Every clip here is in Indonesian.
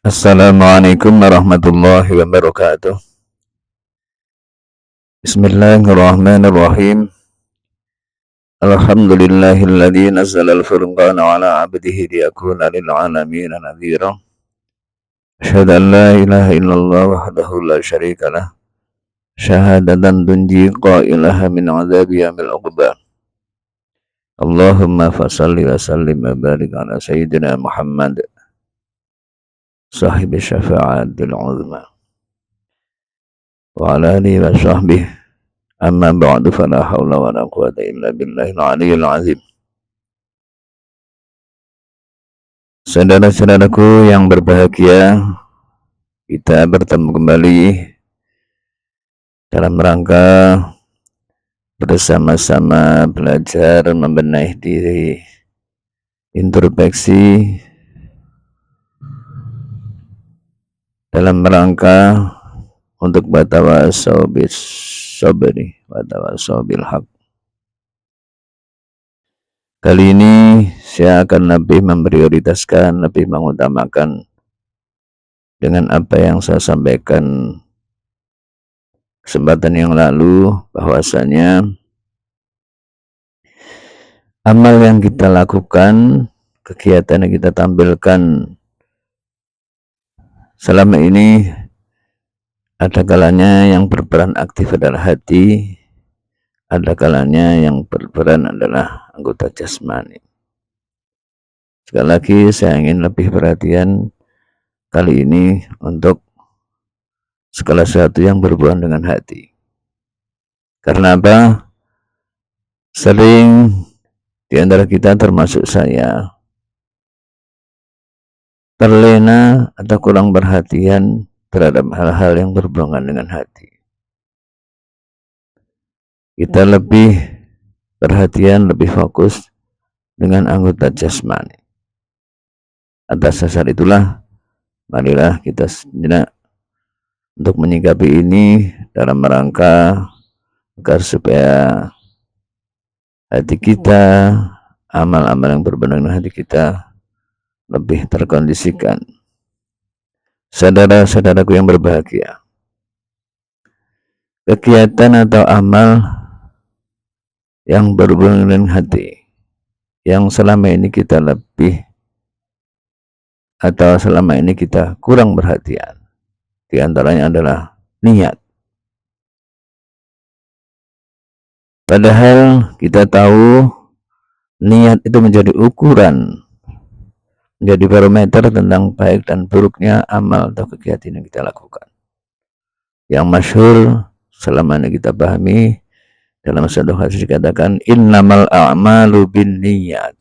Assalamualaikum warahmatullahi wabarakatuh. Bismillahirrahmanirrahim. Alhamdulillahilladzi nazzala al-furqana ala 'abdihi liyakuna lil 'alamin nadhira. Asyhadu an la ilaha illallah wahdahu la syarika lah. Syahadatan tunji qailaha min 'adzabi yaumil 'uqba. Allahumma fashalli wa sallim wa barik ala sayyidina Muhammad sahibi syafa'atil 'uzma wa ala alihi wa sahbihi. Amma ba'du fala haula wala quwata illa billahil aliyyil azim. Saudara-saudaraku yang berbahagia, kita bertemu kembali dalam rangka bersama-sama belajar membenahi diri, introspeksi dalam rangka untuk batawasau bis sabri wa tawasau bil haq. Kali ini saya akan lebih memprioritaskan, lebih mengutamakan dengan apa yang saya sampaikan kesempatan yang lalu, bahwasanya amal yang kita lakukan, kegiatan yang kita tampilkan selama ini, ada kalanya yang berperan aktif adalah hati, ada kalanya yang berperan adalah anggota jasmani. Sekali lagi saya ingin lebih perhatian kali ini untuk segala sesuatu yang berhubungan dengan hati. Karena apa? Sering di antara kita termasuk saya terlena atau kurang perhatian terhadap hal-hal yang berhubungan dengan hati. Kita lebih perhatian, lebih fokus dengan anggota jasmani. Atas dasar itulah, marilah kita sejenak untuk menyikapi ini dalam rangka agar supaya hati kita, amal-amal yang berhubungan dengan hati kita lebih terkondisikan. Saudara-saudaraku yang berbahagia, kegiatan atau amal yang berhubungan dengan hati yang selama ini kita lebih atau selama ini kita kurang perhatian, di antaranya adalah niat. Padahal kita tahu niat itu menjadi ukuran, menjadi barometer tentang baik dan buruknya amal atau kegiatan yang kita lakukan. Yang masyhur selama ini kita pahami, dalam satu hadis dikatakan innamal a'malu binniyat.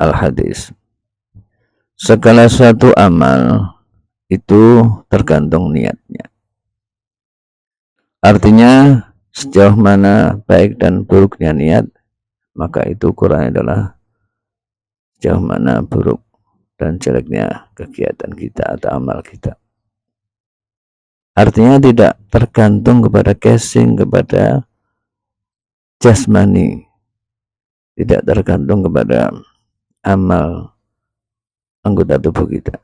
Al-hadis. Segala suatu amal itu tergantung niatnya. Artinya sejauh mana baik dan buruknya niat, maka itu ukurannya adalah sejauh mana buruk dan jeleknya kegiatan kita atau amal kita. Artinya tidak tergantung kepada casing, kepada jasmani, tidak tergantung kepada amal anggota tubuh kita.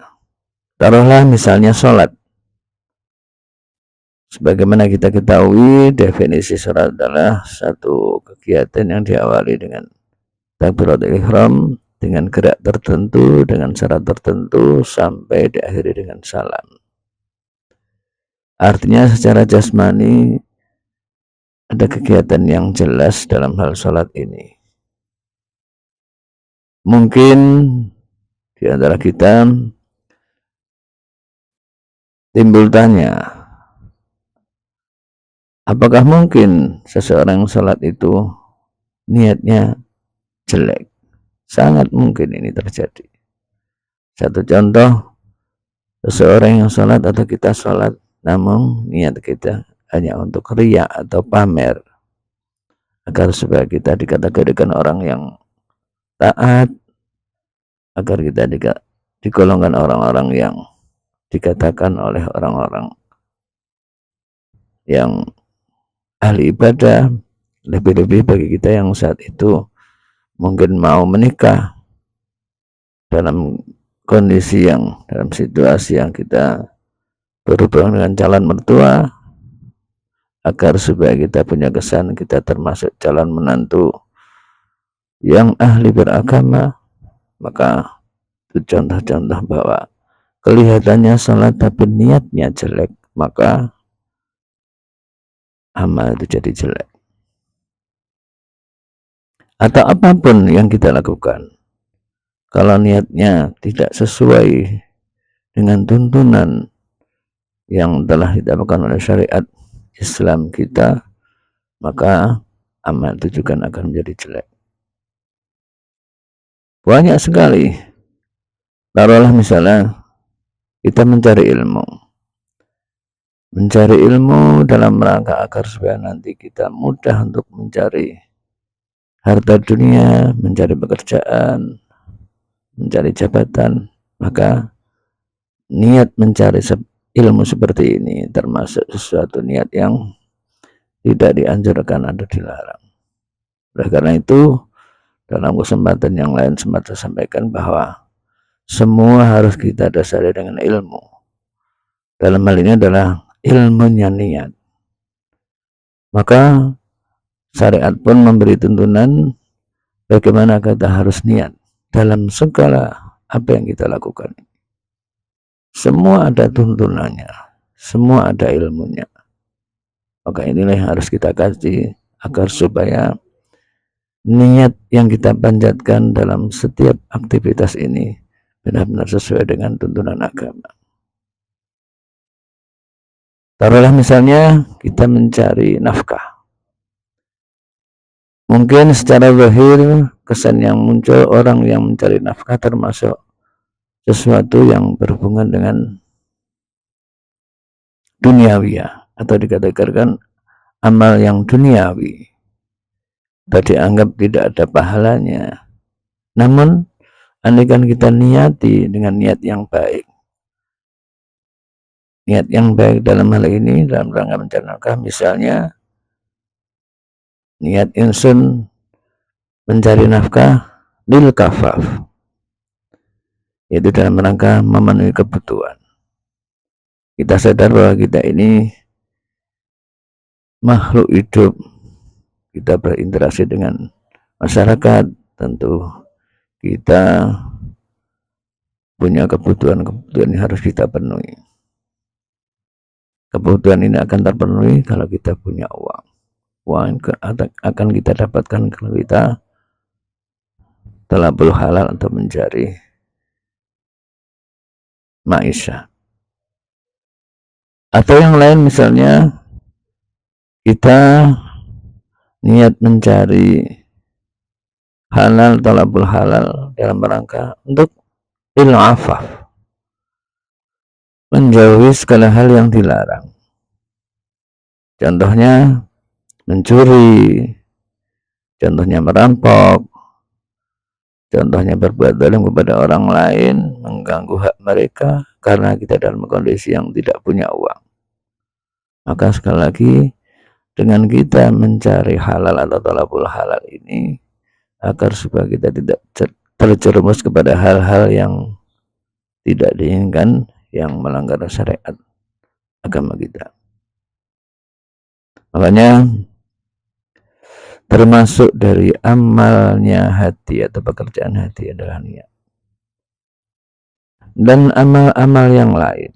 Taruhlah misalnya sholat. Sebagaimana kita ketahui, definisi sholat adalah satu kegiatan yang diawali dengan takbiratul ihram, dengan gerak tertentu, dengan syarat tertentu, sampai diakhiri dengan salam. Artinya secara jasmani ada kegiatan yang jelas dalam hal sholat ini. Mungkin di antara kita timbul tanya, apakah mungkin seseorang sholat itu niatnya jelek? Sangat mungkin ini terjadi. Satu contoh, seseorang yang sholat atau kita sholat, namun niat kita hanya untuk riya atau pamer, agar supaya kita dikategorikan orang yang taat, agar kita digolongkan orang-orang yang dikatakan oleh orang-orang yang ahli ibadah. Lebih-lebih bagi kita yang saat itu mungkin mau menikah dalam kondisi yang dalam situasi yang kita berhubungan dengan calon mertua, agar supaya kita punya kesan kita termasuk calon menantu yang ahli beragama, maka itu contoh-contoh bahwa kelihatannya sholat tapi niatnya jelek, maka amal itu jadi jelek. Atau apapun yang kita lakukan, kalau niatnya tidak sesuai dengan tuntunan yang telah ditetapkan oleh syariat Islam kita, maka amal itu juga akan menjadi jelek. Banyak sekali. Taruhlah misalnya kita mencari ilmu dalam rangka agar supaya nanti kita mudah untuk mencari harta dunia, mencari pekerjaan, mencari jabatan, maka niat mencari ilmu seperti ini termasuk sesuatu niat yang tidak dianjurkan atau dilarang. Oleh karena itu, dalam kesempatan yang lain sempat saya sampaikan bahwa semua harus kita dasari dengan ilmu. Dalam hal ini adalah ilmunya niat. Maka syariat pun memberi tuntunan bagaimana kita harus niat dalam segala apa yang kita lakukan. Semua ada tuntunannya, semua ada ilmunya. Maka inilah yang harus kita kaji agar supaya niat yang kita panjatkan dalam setiap aktivitas ini benar-benar sesuai dengan tuntunan agama. Taruhlah misalnya kita mencari nafkah. Mungkin secara zahir kesan yang muncul orang yang mencari nafkah termasuk sesuatu yang berhubungan dengan duniawi atau dikatakan amal yang duniawi. Tadi anggap tidak ada pahalanya. Namun andaikan kita niati dengan niat yang baik. Niat yang baik dalam hal ini dalam rangka mencari nafkah, misalnya niat insun mencari nafkah lil kafaf, yaitu dalam rangka memenuhi kebutuhan. Kita sadar bahwa kita ini makhluk hidup, kita berinteraksi dengan masyarakat, tentu kita punya kebutuhan-kebutuhan yang harus kita penuhi. Kebutuhan ini akan terpenuhi kalau kita punya uang. Uang akan kita dapatkan kalau kita talabul halal atau mencari maisha. Atau yang lain misalnya kita niat mencari halal, talabul halal dalam rangka untuk ilafaf, menjauhi segala hal yang dilarang. Contohnya mencuri, contohnya merampok, contohnya berbuat zalim kepada orang lain, mengganggu hak mereka karena kita dalam kondisi yang tidak punya uang. Maka sekali lagi, dengan kita mencari halal atau talabul halal ini, agar supaya kita tidak terjerumus kepada hal-hal yang tidak diinginkan, yang melanggar syariat agama kita. Makanya termasuk dari amalnya hati atau pekerjaan hati adalah niat. Dan amal-amal yang lain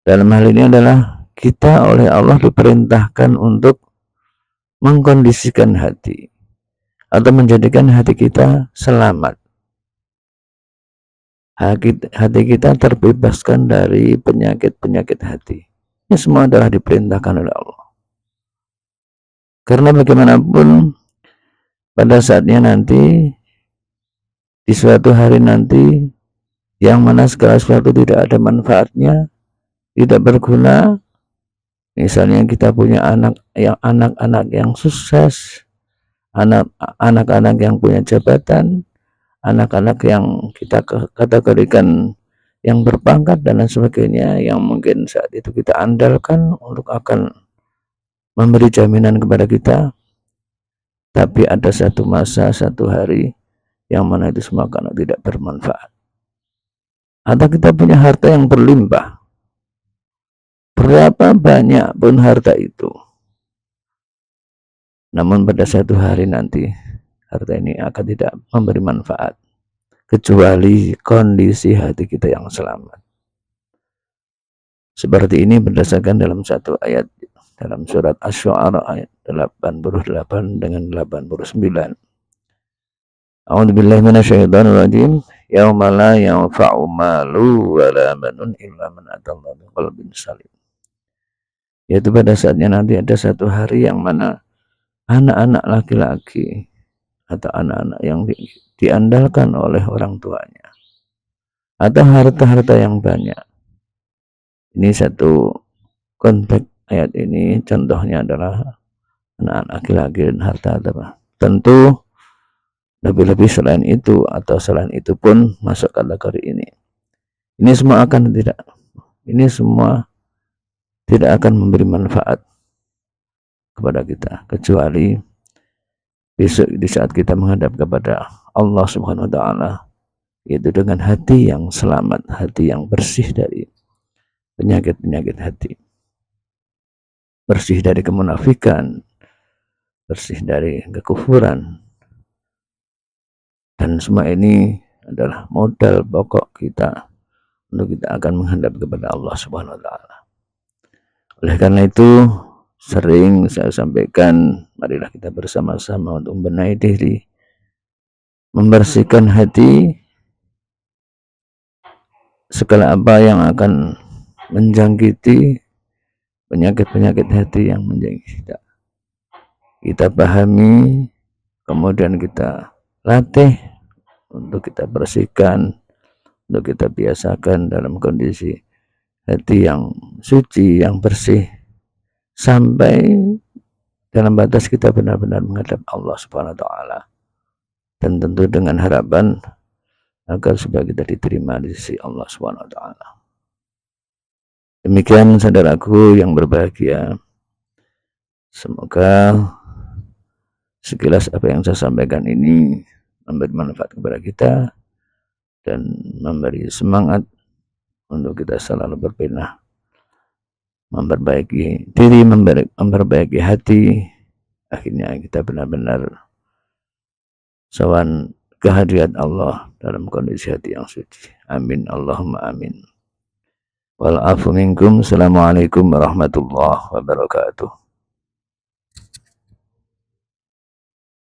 dalam hal ini adalah kita oleh Allah diperintahkan untuk mengkondisikan hati atau menjadikan hati kita selamat. Hati kita terbebaskan dari penyakit-penyakit hati. Ini semua adalah diperintahkan oleh Allah. Karena bagaimanapun pada saatnya nanti, di suatu hari nanti, yang mana segala sesuatu tidak ada manfaatnya, tidak berguna. Misalnya kita punya anak-anak yang sukses, anak-anak yang punya jabatan, anak-anak yang kita kategorikan yang berpangkat dan lain sebagainya, yang mungkin saat itu kita andalkan untuk akan memberi jaminan kepada kita, tapi ada satu masa, satu hari yang mana itu semua karena tidak bermanfaat. atau kita punya harta yang berlimpah, berapa banyak pun harta itu, namun pada satu hari nanti harta ini akan tidak memberi manfaat kecuali kondisi hati kita yang selamat. Seperti ini berdasarkan dalam satu ayat dalam surat Asy-Syu'ara ayat 88 dengan 89. A'udzubillahi minasyaitonirrajim. Yauma la yanfa'u malu wala banun illa man atallaha biqalbin salim. Yaitu pada saatnya nanti ada satu hari yang mana anak-anak laki-laki atau anak-anak yang diandalkan oleh orang tuanya atau harta-harta yang banyak. Ini satu konteks ayat ini, contohnya adalah anak-anak laki-laki dan harta. Tentu lebih-lebih selain itu atau selain itu pun masuk kategori ini. Ini semua tidak akan memberi manfaat kepada kita kecuali besok di saat kita menghadap kepada Allah Subhanahu wa taala, yaitu dengan hati yang selamat, hati yang bersih dari penyakit-penyakit hati, bersih dari kemunafikan, bersih dari kekufuran. Dan semua ini adalah modal pokok kita untuk kita akan menghadap kepada Allah Subhanahu wa taala. Oleh karena itu, sering saya sampaikan, marilah kita bersama-sama untuk membenahi diri, membersihkan hati, segala apa yang akan menjangkiti penyakit-penyakit hati yang menjangkiti kita. Kita pahami, kemudian kita latih untuk kita bersihkan, untuk kita biasakan dalam kondisi hati yang suci, yang bersih, sampai dalam batas kita benar-benar menghadap Allah Subhanahu wa taala, dan tentu dengan harapan agar supaya kita diterima di sisi Allah Subhanahu wa taala. Demikian saudaraku yang berbahagia, semoga sekilas apa yang saya sampaikan ini memberi manfaat kepada kita dan memberi semangat untuk kita selalu berbenah, memperbaiki diri, memperbaiki hati. Akhirnya kita benar-benar sowan kehadirat Allah dalam kondisi hati yang suci. Amin Allahumma amin. Wal afu minkum. Assalamualaikum warahmatullahi wabarakatuh.